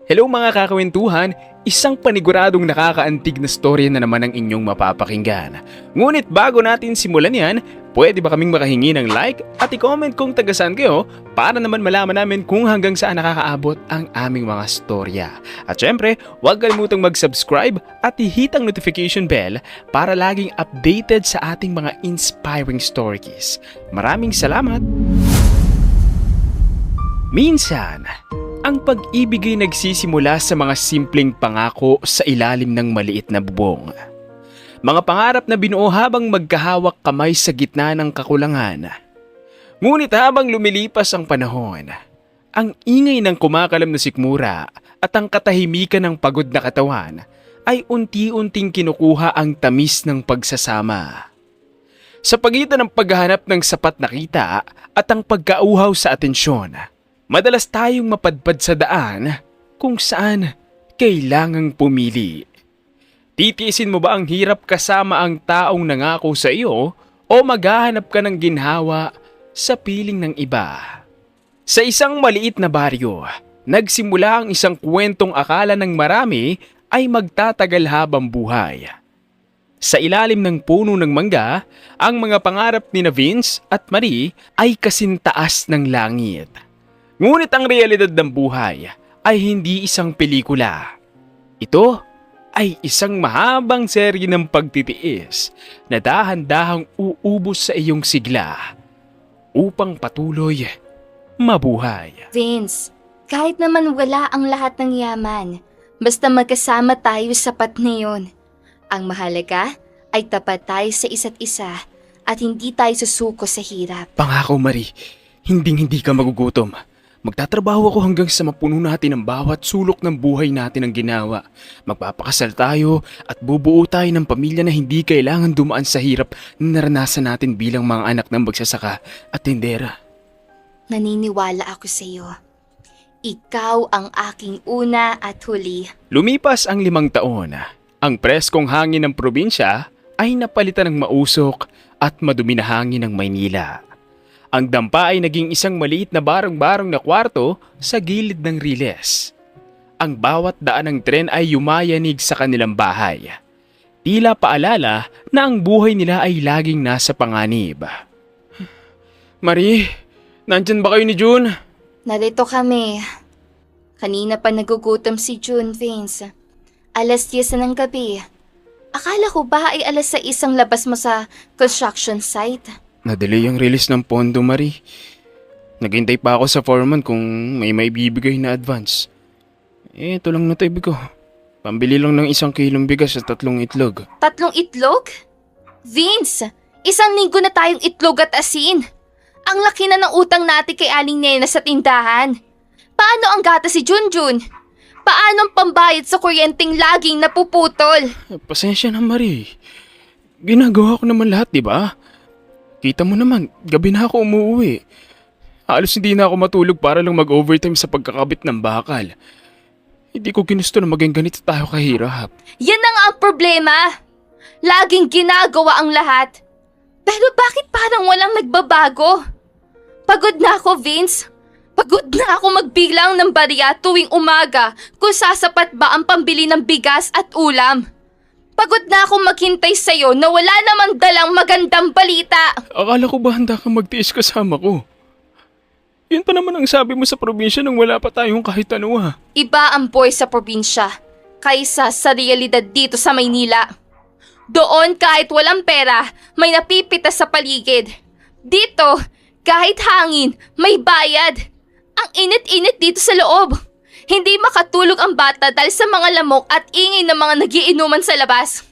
Hello mga kakwentuhan, isang paniguradong nakakaantig na storya na naman ang inyong mapapakinggan. Ngunit bago natin simulan yan, pwede ba kaming makahingi ng like at i-comment kung tagasan kayo para naman malaman namin kung hanggang saan nakakaabot ang aming mga storya. At syempre, huwag kalimutang mag-subscribe at i-hit ang notification bell para laging updated sa ating mga inspiring stories. Maraming salamat! Minsan, ang pag-ibig ay nagsisimula sa mga simpleng pangako sa ilalim ng maliit na bubong. Mga pangarap na binuo habang magkahawak kamay sa gitna ng kakulangan. Ngunit habang lumilipas ang panahon, ang ingay ng kumakalam na sikmura at ang katahimikan ng pagod na katawan ay unti-unting kinukuha ang tamis ng pagsasama. Sa pagitan ng paghahanap ng sapat na kita at ang pagkauhaw sa atensyon, madalas tayong mapadpad sa daan kung saan kailangang pumili. Titiisin mo ba ang hirap kasama ang taong nangako sa iyo o maghahanap ka ng ginhawa sa piling ng iba? Sa isang maliit na baryo, nagsimula ang isang kwentong akala ng marami ay magtatagal habang buhay. Sa ilalim ng puno ng mangga, ang mga pangarap ni Vince at Marie ay kasintaas ng langit. Ngunit ang realidad ng buhay ay hindi isang pelikula. Ito ay isang mahabang serye ng pagtitiis na dahan-dahang uubos sa iyong sigla upang patuloy mabuhay. Vince, kahit naman wala ang lahat ng yaman, basta magkasama tayo sapat na yun. Ang mahalaga ay tapat tayo sa isa't isa at hindi tayo susuko sa hirap. Pangako, Marie, hindi ka magugutom. Magtatrabaho ako hanggang sa mapuno natin ang bawat sulok ng buhay natin ang ginawa. Magpapakasal tayo at bubuo tayo ng pamilya na hindi kailangan dumaan sa hirap na naranasan natin bilang mga anak ng magsasaka at tindera. Naniniwala ako sa iyo. Ikaw ang aking una at huli. Lumipas ang 5 taon. Ang preskong hangin ng probinsya ay napalitan ng mausok at madumi na hangin ng Maynila. Ang dampa ay naging isang maliit na barong-barong na kwarto sa gilid ng riles. Ang bawat daan ng tren ay yumayanig sa kanilang bahay. Tila paalala na ang buhay nila ay laging nasa panganib. Marie, nandyan ba kayo ni June? Narito kami. Kanina pa nagugutom si June, Vince. 10:00 na ng gabi. Akala ko ba ay 6:00 ang labas mo sa construction site? Nadelay ang release ng pondo, Marie. Naghintay pa ako sa foreman kung may maibibigay na advance. Ito lang natabi ko. Pambili lang ng 1 kilong bigas at 3 itlog. 3 itlog? Vince, 1 linggo na tayong itlog at asin. Ang laki na ng utang natin kay Aling Nena sa tindahan. Paano ang gata si Junjun? Paano ang pambayad sa kuryenteng laging napuputol? Pasensya na, Marie. Ginagawa ko naman lahat, di ba? Kita mo naman, gabi na ako umuwi. Halos hindi na ako matulog para lang mag-overtime sa pagkakabit ng bakal. Hindi ko ginusto na maging ganito tayo kahirap. Yan na nga ang problema. Laging ginagawa ang lahat. Pero bakit parang walang nagbabago? Pagod na ako, Vince. Pagod na ako magbilang ng barya tuwing umaga kung sasapat ba ang pambili ng bigas at ulam. Pagod na akong maghintay sa'yo na wala namang dalang magandang balita. Akala ko ba handa kang magtiis kasama ko? Yun pa naman ang sabi mo sa probinsya nang wala pa tayong kahit ano ah. Iba ang boy sa probinsya kaysa sa realidad dito sa Maynila. Doon kahit walang pera, may napipitas sa paligid. Dito, kahit hangin, may bayad. Ang init-init dito sa loob. Hindi makatulog ang bata dahil sa mga lamok at ingay ng mga nagiinuman sa labas.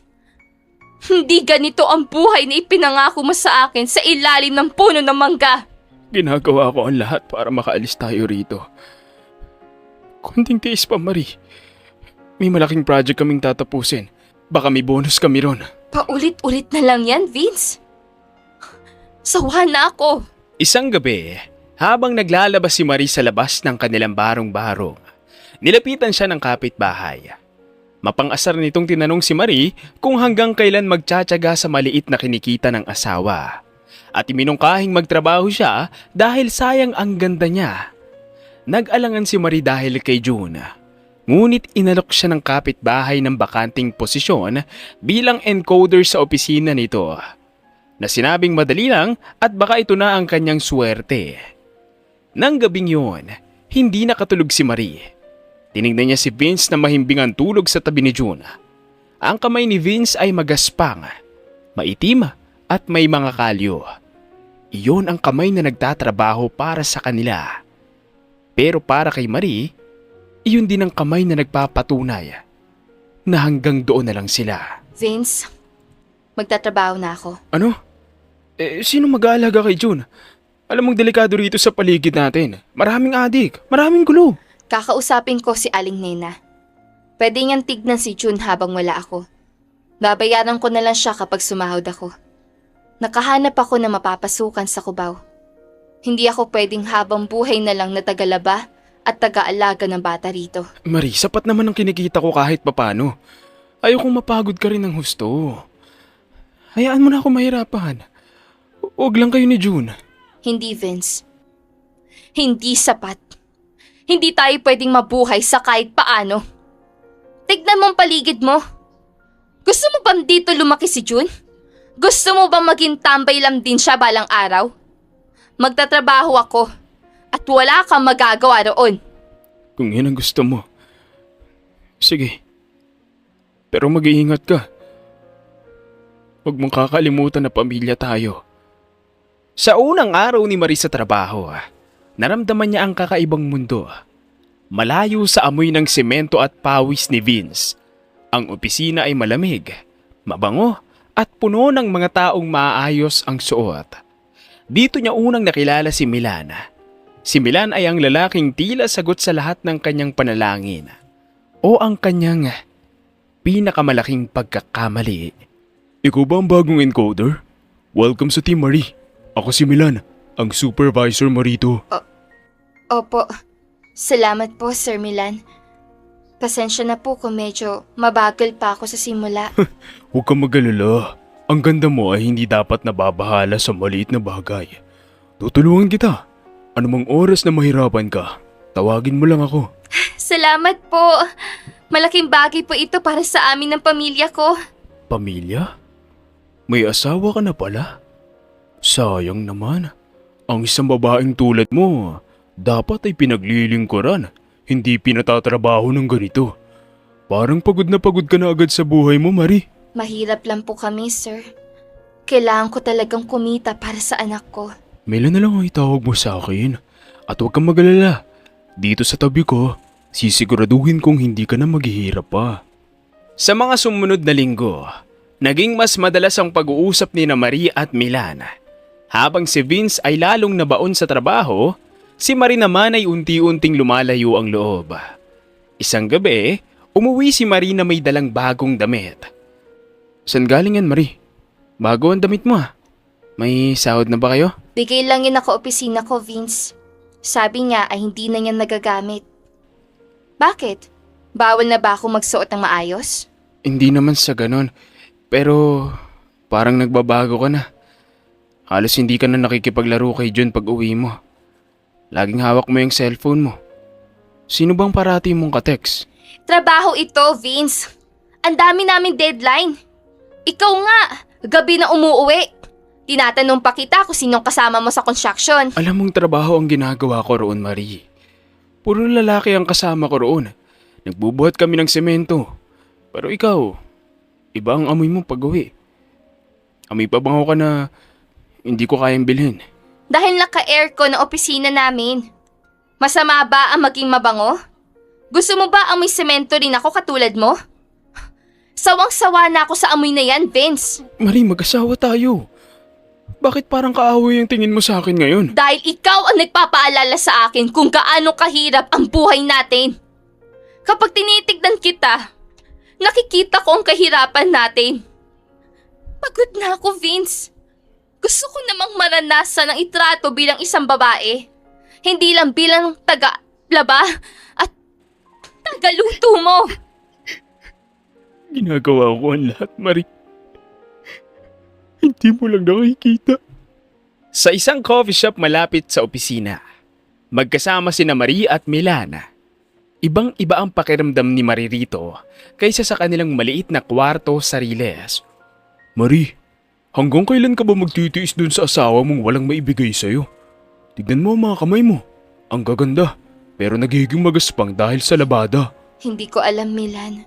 Hindi ganito ang buhay na ipinangako mo sa akin sa ilalim ng puno ng mangga. Ginagawa ko ang lahat para makaalis tayo rito. Konting tiis pa, Marie. May malaking project kaming tatapusin. Baka may bonus kami ron. Paulit-ulit na lang yan, Vince. Sawa na ako. Isang gabi, habang naglalabas si Marie sa labas ng kanilang barong-barong, nilapitan siya ng kapitbahay. Mapang-asar nitong tinanong si Marie kung hanggang kailan magtsatsaga sa maliit na kinikita ng asawa. At iminungkahing magtrabaho siya dahil sayang ang ganda niya. Nag-alangan si Marie dahil kay June. Ngunit inalok siya ng kapitbahay ng bakanting posisyon bilang encoder sa opisina nito, na sinabing madali lang at baka ito na ang kanyang swerte. Nang gabing yun, hindi nakatulog si Marie. Tinignan niya si Vince na mahimbing ang tulog sa tabi ni June. Ang kamay ni Vince ay magaspang, maitim at may mga kalyo. Iyon ang kamay na nagtatrabaho para sa kanila. Pero para kay Marie, iyon din ang kamay na nagpapatunay na hanggang doon na lang sila. Vince, magtatrabaho na ako. Ano? Sino mag-aalaga kay June? Alam mong delikado rito sa paligid natin. Maraming adik, maraming gulo. Kakausapin ko si Aling Nena. Pwede niyang tignan si June habang wala ako. Babayaran ko na lang siya kapag sumahod ako. Nakahanap ako na mapapasukan sa Cubao. Hindi ako pwedeng habang buhay na lang na tagalaba at taga-alaga ng bata rito. Marie, sapat naman ang kinikita ko kahit papano. Ayokong mapagod ka rin ng husto. Hayaan mo na ako mahirapan. Huwag lang kayo ni June. Hindi, Vince. Hindi sapat. Hindi tayo pwedeng mabuhay sa kahit paano. Tignan mo ang paligid mo. Gusto mo bang dito lumaki si June? Gusto mo bang maging tambay lang din siya balang araw? Magtatrabaho ako at wala kang magagawa roon. Kung yan ang gusto mo. Sige. Pero mag-iingat ka. Huwag mong kakalimutan na pamilya tayo. Sa unang araw ni Marie sa trabaho, naramdaman niya ang kakaibang mundo. Malayo sa amoy ng semento at pawis ni Vince. Ang opisina ay malamig, mabango at puno ng mga taong maayos ang suot. Dito niya unang nakilala si Milan. Si Milan ay ang lalaking tila sagot sa lahat ng kanyang panalangin o ang kanyang pinakamalaking pagkakamali. Ikaw ba ang bagong encoder? Welcome sa Team Marie. Ako si Milan, ang supervisor mo rito. Opo. Salamat po, Sir Milan. Pasensya na po kung medyo mabagal pa ako sa simula. Huwag kang mag-alala. Ang ganda mo ay hindi dapat nababahala sa maliit na bagay. Tutulungan kita. Anumang oras na mahirapan ka, tawagin mo lang ako. Salamat po. Malaking bagay po ito para sa amin ng pamilya ko. Pamilya? May asawa ka na pala? Sayang naman. Ang isang babaeng tulad mo, dapat ay pinaglilingkuran, hindi pinatatrabaho ng ganito. Parang pagod na pagod ka na agad sa buhay mo, Marie. Mahirap lang po kami, sir. Kailangan ko talagang kumita para sa anak ko. Mailan na lang ang itawag mo sa akin. At huwag kang mag-alala. Dito sa tabi ko, sisiguraduhin kong hindi ka na maghihirap pa. Sa mga sumunod na linggo, naging mas madalas ang pag-uusap ni Marie at Milan. Habang si Vince ay lalong nabaon sa trabaho, si Marie naman ay unti-unting lumalayo ang loob. Isang gabi, umuwi si Marie na may dalang bagong damit. Saan galing yan, Marie? Bago ang damit mo. May sahod na ba kayo? Bigay lang yun ako opisina ko, Vince. Sabi niya ay hindi na niya nagagamit. Bakit? Bawal na ba ako magsuot ng maayos? Hindi naman sa ganon. Pero parang nagbabago ka na. Halos hindi ka na nakikipaglaro kay John pag uwi mo. Laging hawak mo yung cellphone mo. Sino bang parati mong ka-text? Trabaho ito, Vince. Ang dami naming deadline. Ikaw nga, gabi na umuuwi. Tinatanong pa kita kung sinong kasama mo sa construction. Alam mong trabaho ang ginagawa ko roon, Marie. Puro lalaki ang kasama ko roon. Nagbubuhat kami ng semento. Pero ikaw, iba ang amoy mo pag uwi. Amoy pabango ka na hindi ko kayang bilhin. Dahil naka-aircon ang opisina namin. Masama ba ang maging mabango? Gusto mo ba amoy semento rin ako katulad mo? Sawang-sawa na ako sa amoy na yan, Vince. Marie, mag-asawa tayo. Bakit parang kaaway yung tingin mo sa akin ngayon? Dahil ikaw ang nagpapaalala sa akin kung gaano kahirap ang buhay natin. Kapag tinitignan kita, nakikita ko ang kahirapan natin. Pagod na ako, Vince. Gusto ko namang maranasan ang itrato bilang isang babae. Hindi lang bilang taga-laba at taga-luto mo. Ginagawa ko ang lahat, Marie. Hindi mo lang nakikita. Sa isang coffee shop malapit sa opisina, magkasama sina Marie at Milana. Ibang-iba ang pakiramdam ni Marie rito kaysa sa kanilang maliit na kwarto sa Riles. Marie, hanggang kailan ka ba magtitiis dun sa asawa mong walang maibigay sa'yo? Tignan mo ang mga kamay mo. Ang gaganda, pero nagiging magaspang dahil sa labada. Hindi ko alam, Milan.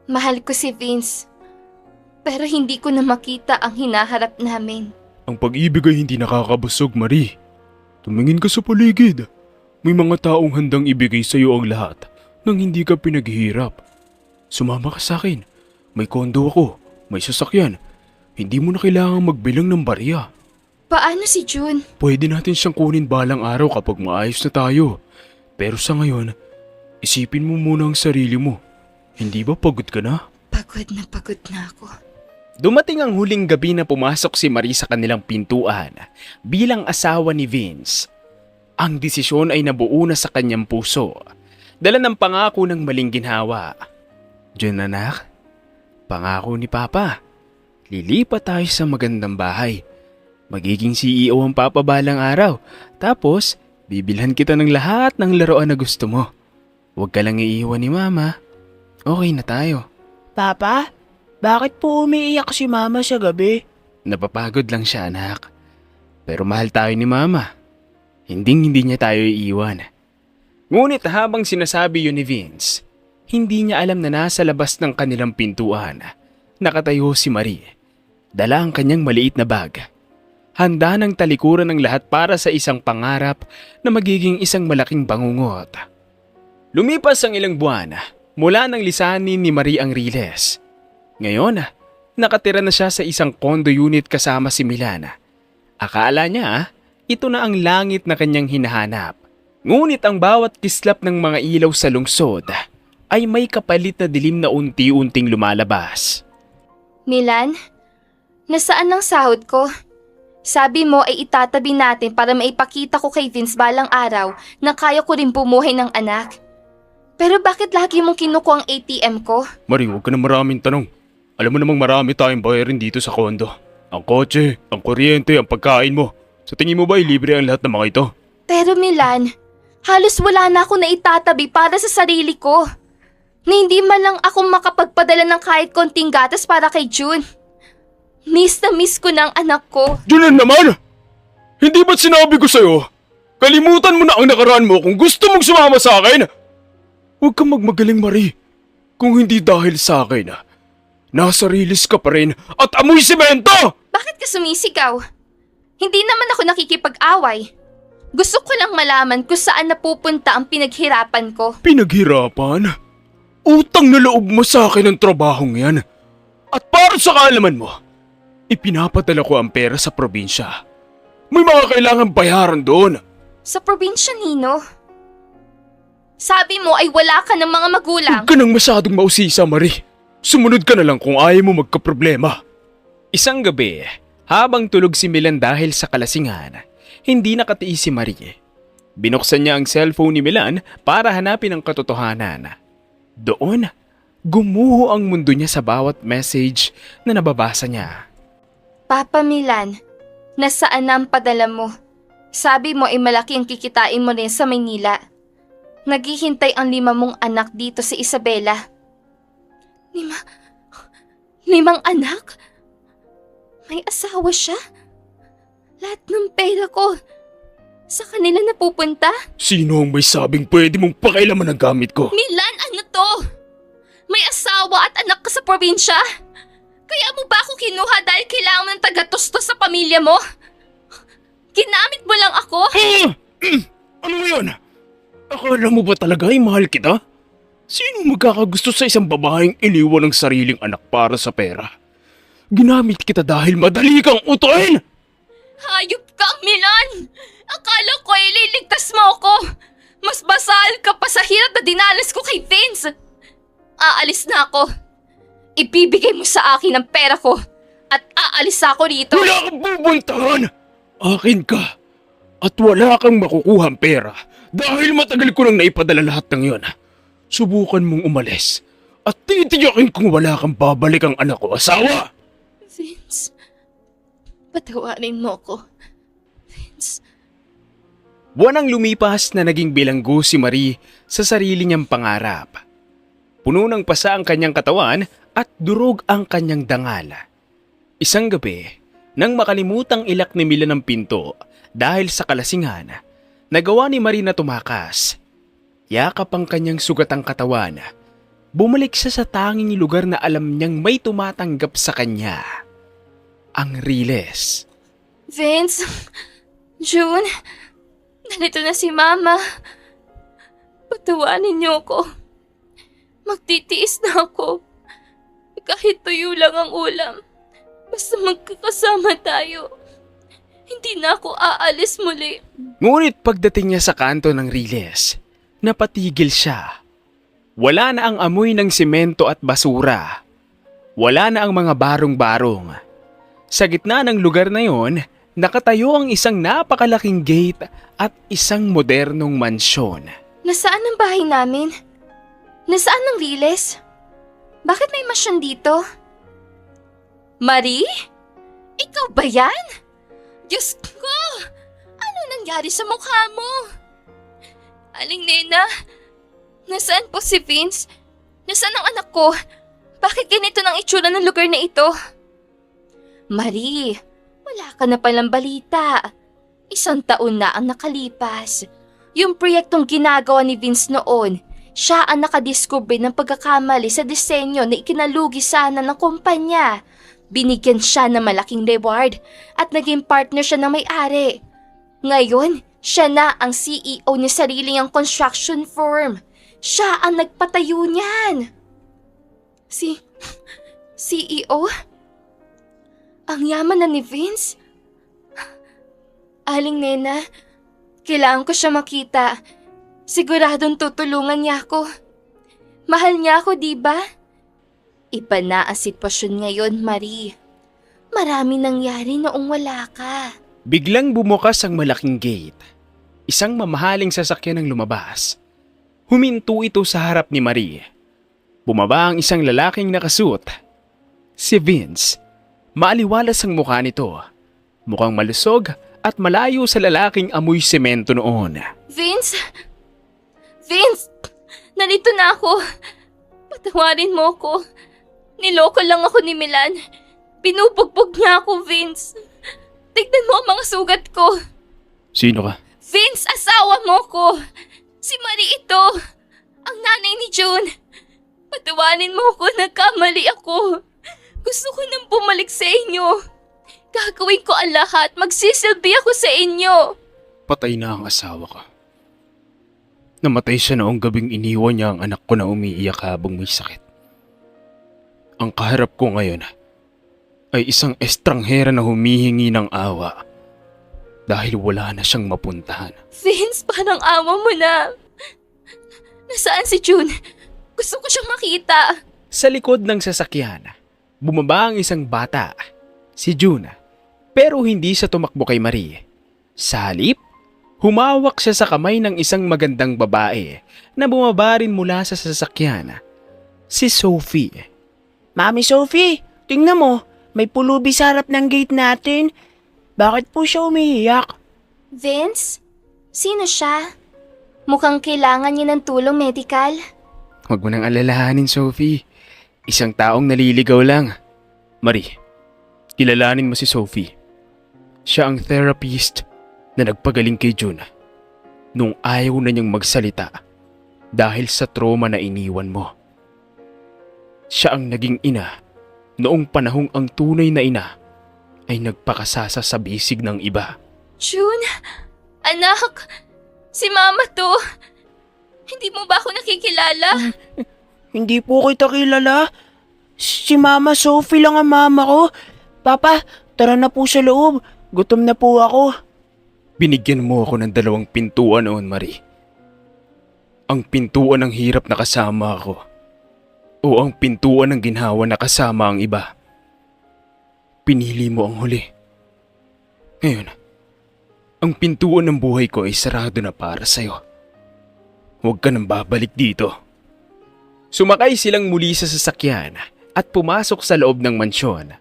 Mahal ko si Vince. Pero hindi ko na makita ang hinaharap namin. Ang pag-ibig ay hindi nakakabusog, Marie. Tumingin ka sa paligid. May mga taong handang ibigay sa iyo ang lahat nang hindi ka pinaghihirap. Sumama ka sa akin. May kondo ako, may sasakyan. Hindi mo na kailangang magbilang ng barya. Paano si June? Pwede natin siyang kunin balang araw kapag maayos na tayo. Pero sa ngayon, isipin mo muna ang sarili mo. Hindi ba pagod ka na? Pagod na ako. Dumating ang huling gabi na pumasok si Marie sa kanilang pintuan bilang asawa ni Vince. Ang desisyon ay nabuo na sa kanyang puso. Dala ng pangako ng maling ginhawa. June anak, pangako ni Papa. Lilipat tayo sa magandang bahay. Magiging CEO ang Papa balang araw. Tapos, bibilhan kita ng lahat ng laruan na gusto mo. Huwag ka lang iiwan ni Mama. Okay na tayo. Papa, bakit po umiiyak si Mama sa gabi? Napapagod lang siya anak. Pero mahal tayo ni Mama. Hindi niya tayo iiwan. Ngunit habang sinasabi yun ni Vince, hindi niya alam na nasa labas ng kanilang pintuan. Nakatayo si Marie. Dala ang kanyang maliit na bag. Handa ng talikuran ng lahat para sa isang pangarap na magiging isang malaking bangungot. Lumipas ang ilang buwan mula nang lisanin ni Marie ang Riles. Ngayon, nakatira na siya sa isang condo unit kasama si Milan. Akala niya ito na ang langit na kanyang hinahanap. Ngunit ang bawat kislap ng mga ilaw sa lungsod ay may kapalit na dilim na unti-unting lumalabas. Milan, nasaan ang sahod ko? Sabi mo ay itatabi natin para maipakita ko kay Vince balang araw na kaya ko rin bumuhay ng anak. Pero bakit lagi mong kinukuha ang ATM ko? Marie, huwag ka na maraming tanong. Alam mo namang marami tayong bayarin dito sa kondo. Ang kotse, ang kuryente, ang pagkain mo. Sa tingin mo ba libre ang lahat ng mga ito? Pero Milan, halos wala na ako na itatabi para sa sarili ko. Na hindi man lang ako makapagpadala ng kahit konting gatas para kay June. Miss na miss ko na ang anak ko. Junan naman! Hindi ba't sinabi ko sa'yo? Kalimutan mo na ang nakaraan mo kung gusto mong sumama sa akin! Huwag kang magmagaling, Marie. Kung hindi dahil sa akin, nasa Riles ka pa rin at amoy semento! Bakit ka sumisigaw? Hindi naman ako nakikipag-away. Gusto ko lang malaman kung saan napupunta ang pinaghirapan ko. Pinaghirapan? Utang na loob mo sa akin ang trabahong yan. At para sa kaalaman mo, ipinapadala ko ang pera sa probinsya. May mga kailangan bayaran doon. Sa probinsya, Nino? Sabi mo ay wala ka ng mga magulang. Huwag ka nang masyadong mausisa, Marie. Sumunod ka na lang kung ayaw mo magkaproblema. Isang gabi, habang tulog si Milan dahil sa kalasingan, hindi nakatiis si Marie. Binuksan niya ang cellphone ni Milan para hanapin ang katotohanan. Doon, gumuho ang mundo niya sa bawat message na nababasa niya. Papa Milan, nasaan na ang padala mo? Sabi mo ay malaki ang kikitain mo rin sa Maynila. Naghihintay ang 5 mong anak dito sa Isabela. 5 anak? May asawa siya? Lahat ng pera ko, sa kanila napupunta? Sino ang may sabing pwede mong pakailaman ang gamit ko? Milan, ano to? May asawa at anak ka sa probinsya? Kaya mo ba ako kinuha dahil kailangan ng taga-tustos sa pamilya mo? Ginamit mo lang ako? Ano yun? Akala mo ba talaga ay mahal kita? Sino magkakagusto sa isang babaeng iniwan ng sariling anak para sa pera? Ginamit kita dahil madali kang utuin! Hayop ka, Milan! Akala ko ay liligtas mo ako! Mas basal ka pa sa hirap na dinanas ko kay Vince! Aalis na ako. Ibibigay mo sa akin ang pera ko at aalis ako rito. Wala kang pupuntahan! Akin ka! At wala kang makukuhang pera dahil matagal ko nang naipadala lahat ng yon. Subukan mong umalis at titiyakin kung wala kang babalik ang anak ko asawa! Vince, patawarin mo ko. Vince, Buwan ang lumipas na naging bilanggo si Marie sa sarili niyang pangarap. Puno ng pasa ang kanyang katawan at durog ang kanyang dangal. Isang gabi, nang makalimutang ilak ni Mila ng pinto dahil sa kalasingan, nagawa ni Marie na tumakas. Yakap ang kanyang sugatang katawan. Bumalik siya sa tanging lugar na alam niyang may tumatanggap sa kanya. Ang Riles. Vince, June, narito na si Mama. Patawanin niyo ko. Magtitiis na ako. Kahit tuyo lang ang ulam. Basta magkakasama tayo. Hindi na ako aalis muli. Ngunit pagdating niya sa kanto ng Riles, napatigil siya. Wala na ang amoy ng simento at basura. Wala na ang mga barong-barong. Sa gitna ng lugar na yon, nakatayo ang isang napakalaking gate at isang modernong mansyon. Nasaan ang bahay namin? Nasaan ang Riles? Bakit may masyon dito? Marie? Ikaw ba yan? Diyos ko! Ano nangyari sa mukha mo? Aling Nena, nasaan po si Vince? Nasaan ang anak ko? Bakit ganito ng itsura ng lugar na ito? Marie, wala ka na palang balita. 1 taon na ang nakalipas. Yung proyektong ginagawa ni Vince noon, siya ang nakadiskubre ng pagkakamali sa disenyo na ikinalugi sana ng kumpanya. Binigyan siya ng malaking reward at naging partner siya ng may-ari. Ngayon, siya na ang CEO ng sarili niyang construction firm. Siya ang nagpatayo niyan. CEO? Ang yaman na ni Vince? Aling Nena, kailangan ko siya makita. Siguradong tutulungan niya ako. Mahal niya ako, di ba? Iba na ang sitwasyon ngayon, Marie. Marami nangyari noong wala ka. Biglang bumukas ang malaking gate. Isang mamahaling sasakyan ang lumabas. Huminto ito sa harap ni Marie. Bumaba ang isang lalaking nakasuot. Si Vince. Maaliwalas ang mukha nito. Mukhang malusog at malayo sa lalaking amoy semento noon. Vince! Vince! Nandito na ako. Patawarin mo ko. Niloko lang ako ni Milan. Binubugbog niya ako, Vince. Tignan mo ang mga sugat ko. Sino ka? Vince, asawa mo ko. Si Marie ito. Ang nanay ni June. Patawarin mo ko, nagkamali ako. Gusto ko nang bumalik sa inyo. Gagawin ko ang lahat. Magsisilbi ako sa inyo. Patay na ang asawa ko. Namatay siya noong gabing iniwan niya ang anak ko na umiiyak habang may sakit. Ang kaharap ko ngayon ay isang estranghera na humihingi ng awa dahil wala na siyang mapuntahan. Vince, parang awa mo na. Nasaan si June? Gusto ko siyang makita. Sa likod ng sasakyan, bumaba ang isang bata, si June. Pero hindi siya tumakbo kay Marie. Sa halip, humawak siya sa kamay ng isang magandang babae na bumaba rin mula sa sasakyan. Si Sophie. Mami Sophie, tingnan mo. May pulubi sa harap ng gate natin. Bakit po siya umiiyak? Vince? Sino siya? Mukhang kailangan niya ng tulong medical. Huwag mo nang alalahanin, Sophie. Isang taong naliligaw lang. Marie, kilalanin mo si Sophie. Siya ang therapist na nagpagaling kay June nung ayaw na niyang magsalita dahil sa trauma na iniwan mo. Siya ang naging ina noong panahong ang tunay na ina ay nagpakasasa sa bisig ng iba. June? Anak? Si Mama to? Hindi mo ba ako nakikilala? Hindi po kita kilala. Si Mama Sophie lang ang mama ko. Papa, tara na po sa loob. Gutom na po ako. Binigyan mo ako ng 2 pintuan noon, Marie. Ang pintuan ng hirap na kasama ako o ang pintuan ng ginhawa na kasama ang iba. Pinili mo ang huli. Ngayon, ang pintuan ng buhay ko ay sarado na para sa'yo. Huwag ka nang babalik dito. Sumakay silang muli sa sasakyan at pumasok sa loob ng mansyon.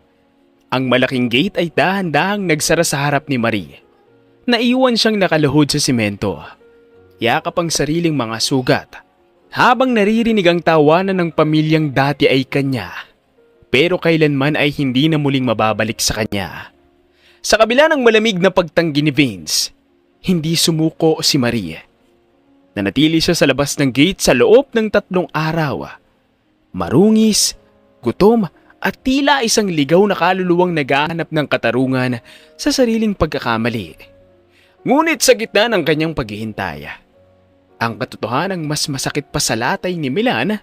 Ang malaking gate ay dahan-dahang nagsara sa harap ni Marie. Naiwan siyang nakaluhod sa simento. Yakap ang sariling mga sugat habang naririnig ang tawanan ng pamilyang dati ay kanya. Pero kailanman ay hindi na muling mababalik sa kanya. Sa kabila ng malamig na pagtanggi ni Vince, hindi sumuko si Marie. Nanatili siya sa labas ng gate sa loob ng 3 araw. Marungis, gutom at tila isang ligaw na kaluluwang naghahanap ng katarungan sa sariling pagkakamali. Ngunit sa gitna ng kanyang paghihintay, ang katotohanang mas masakit pa sa latay ni Milan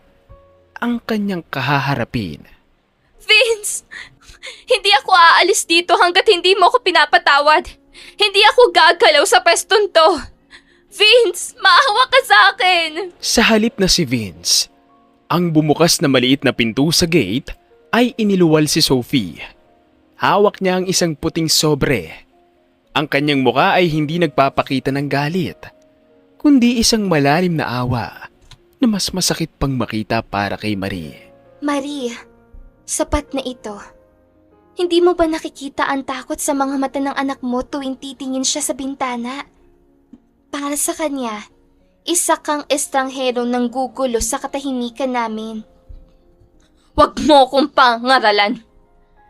ang kanyang kahaharapin. Vince! Hindi ako aalis dito hanggat hindi mo ako pinapatawad. Hindi ako gagalaw sa pwestong to. Vince, maawa ka sa akin! Sa halip na si Vince, ang bumukas na maliit na pinto sa gate ay iniluwal si Sophie. Hawak niya ang isang puting sobre. Ang kanyang muka ay hindi nagpapakita ng galit, kundi isang malalim na awa na mas masakit pang makita para kay Marie. Marie, sapat na ito. Hindi mo ba nakikita ang takot sa mga mata ng anak mo tuwing titingin siya sa bintana? Para sa kanya, isa kang estranghero ng gugulo sa katahimikan namin. Huwag mo akong pangaralan.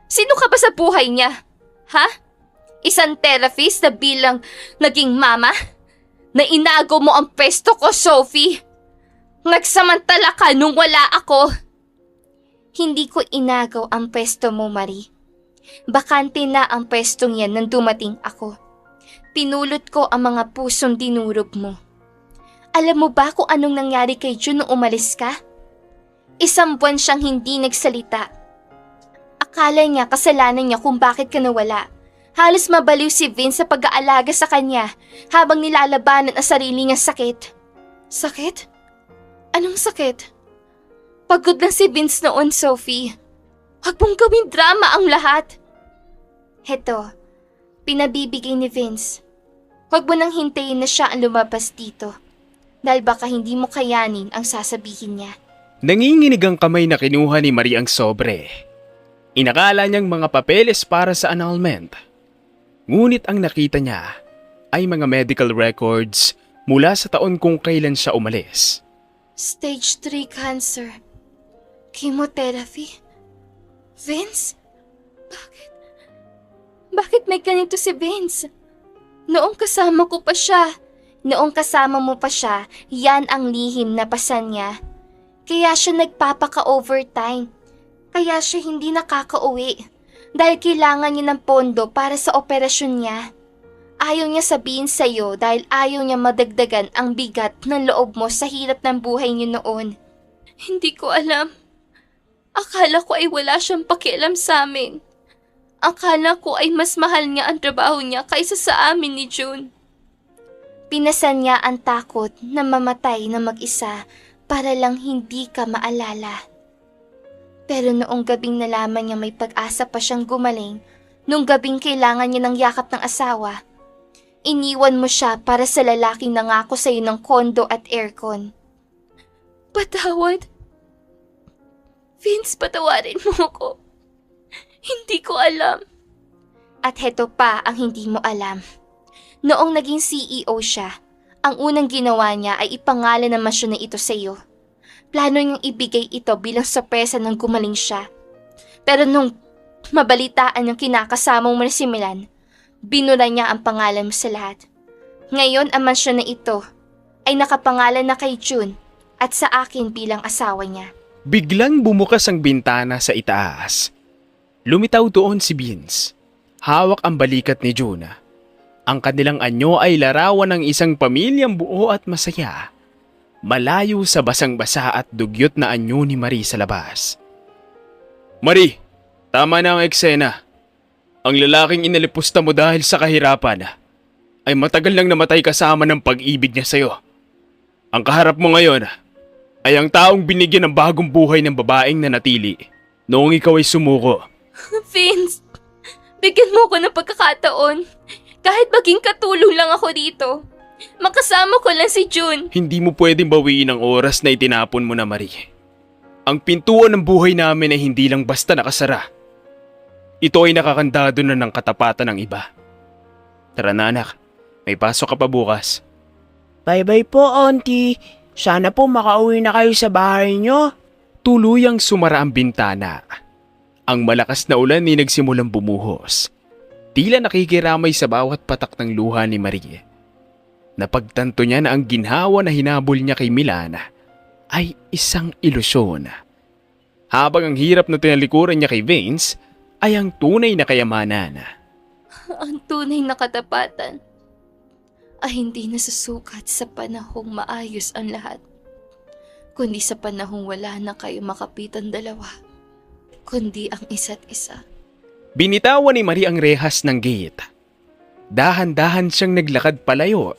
Sino ka ba sa buhay niya? Ha? Isang therapist na bilang naging mama? Na inago mo ang pwesto ko, Sophie? Nagsamantala ka nung wala ako. Hindi ko inagaw ang pwesto mo, Marie. Bakante na ang pwestong yan nang dumating ako. Pinulot ko ang mga pusong dinurog mo. Alam mo ba kung anong nangyari kay June nung umalis ka? 1 buwan siyang hindi nagsalita. Akala niya kasalanan niya kung bakit ka nawala. Halos mabaliw si Vince sa pag-aalaga sa kanya habang nilalabanan ang sarili niyang sakit. Sakit? Anong sakit? Pagod na si Vince noon, Sophie. Huwag mong gawing drama ang lahat. Heto, pinabibigay ni Vince. Huwag mo nang hintayin na siya ang lumabas dito. Dahil baka hindi mo kayanin ang sasabihin niya. Nanginginig ang kamay na kinuha ni Marie ang sobre. Inakala niyang mga papeles para sa annulment. Ngunit ang nakita niya ay mga medical records mula sa taon kung kailan siya umalis. Stage 3 cancer. Chemotherapy. Vince? Bakit may ganito si Vince? Noong kasama ko pa siya. Noong kasama mo pa siya, yan ang lihim na pasan niya. Kaya siya nagpapaka-overtime. Kaya siya hindi nakakauwi. Dahil kailangan niya ng pondo para sa operasyon niya. Ayaw niya sabihin sa'yo dahil ayaw niya madagdagan ang bigat ng loob mo sa hirap ng buhay niyo noon. Hindi ko alam. Akala ko ay wala siyang pakialam sa amin. Akala ko ay mas mahal niya ang trabaho niya kaysa sa amin ni June. Pinasan niya ang takot na mamatay na mag-isa para lang hindi ka maalala. Pero noong gabing nalaman niya may pag-asa pa siyang gumaling, nung gabing kailangan niya ng yakap ng asawa, iniwan mo siya para sa lalaking nangako sa'yo ng kondo at aircon. Patawad? Vince, patawarin mo ko. Hindi ko alam. At heto pa ang hindi mo alam. Noong naging CEO siya, ang unang ginawa niya ay ipangalan ng mansyon na ito sa iyo. Plano niyang ibigay ito bilang sorpresa nang gumaling siya. Pero nung mabalitaan niyang kinakasama mo na si Milan, binura niya ang pangalan mo sa lahat. Ngayon ang mansyon na ito ay nakapangalan na kay June at sa akin bilang asawa niya. Biglang bumukas ang bintana sa itaas. Lumitaw doon si Vince. Hawak ang balikat ni June. Ang kanilang anyo ay larawan ng isang pamilyang buo at masaya. Malayo sa basang-basa at dugyot na anyo ni Marie sa labas. Marie, tama na ang eksena. Ang lalaking inalipusta mo dahil sa kahirapan ay matagal nang namatay kasama ng pag-ibig niya sa'yo. Ang kaharap mo ngayon ay ang taong binigyan ng bagong buhay ng babaeng nanatili noong ikaw ay sumuko. Vince, bigyan mo ko ng pagkakataon. Kahit maging katulong lang ako dito. Makasama ko lang si June. Hindi mo pwedeng bawiin ang oras na itinapon mo na, Marie. Ang pintuan ng buhay namin ay hindi lang basta nakasara. Ito ay nakakandado na ng katapatan ng iba. Tara na anak, May pasok ka pa bukas. Bye-bye po, Auntie. Sana po makauwi na kayo sa bahay nyo. Tuluyang sumara ang bintana. Ang malakas na ulan ay nagsimulang bumuhos. Tila nakikiramay sa bawat patak ng luha ni Marie. Napagtanto niya na ang ginhawa na hinabol niya kay Milan ay isang ilusyon. Habang ang hirap na tinalikuran niya kay Vince ay ang tunay na kayamanan. Ang tunay na katapatan ay hindi nasusukat sa panahong maayos ang lahat, kundi sa panahong wala na kayo makapitan dalawa, kundi ang isa't isa. Binitawan ni Marie ang rehas ng gate. Dahan-dahan siyang naglakad palayo,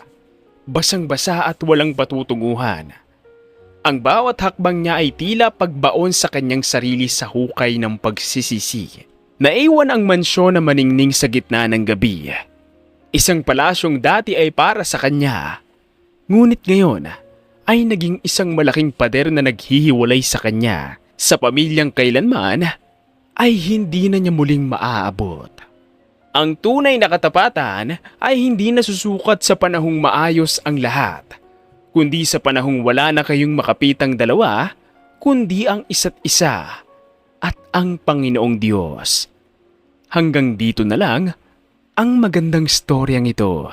basang-basa at walang patutunguhan. Ang bawat hakbang niya ay tila pagbaon sa kanyang sarili sa hukay ng pagsisisi. Naiwan ang mansyon na maningning sa gitna ng gabi. Isang palasyong dati ay para sa kanya. Ngunit ngayon ay naging isang malaking pader na naghihiwalay sa kanya sa pamilyang kailanman ay hindi na niya muling maaabot. Ang tunay na katapatan ay hindi nasusukat sa panahong maayos ang lahat, kundi sa panahong wala na kayong makapitang dalawa, kundi ang isa't isa at ang Panginoong Diyos. Hanggang dito na lang ang magandang storyang ito.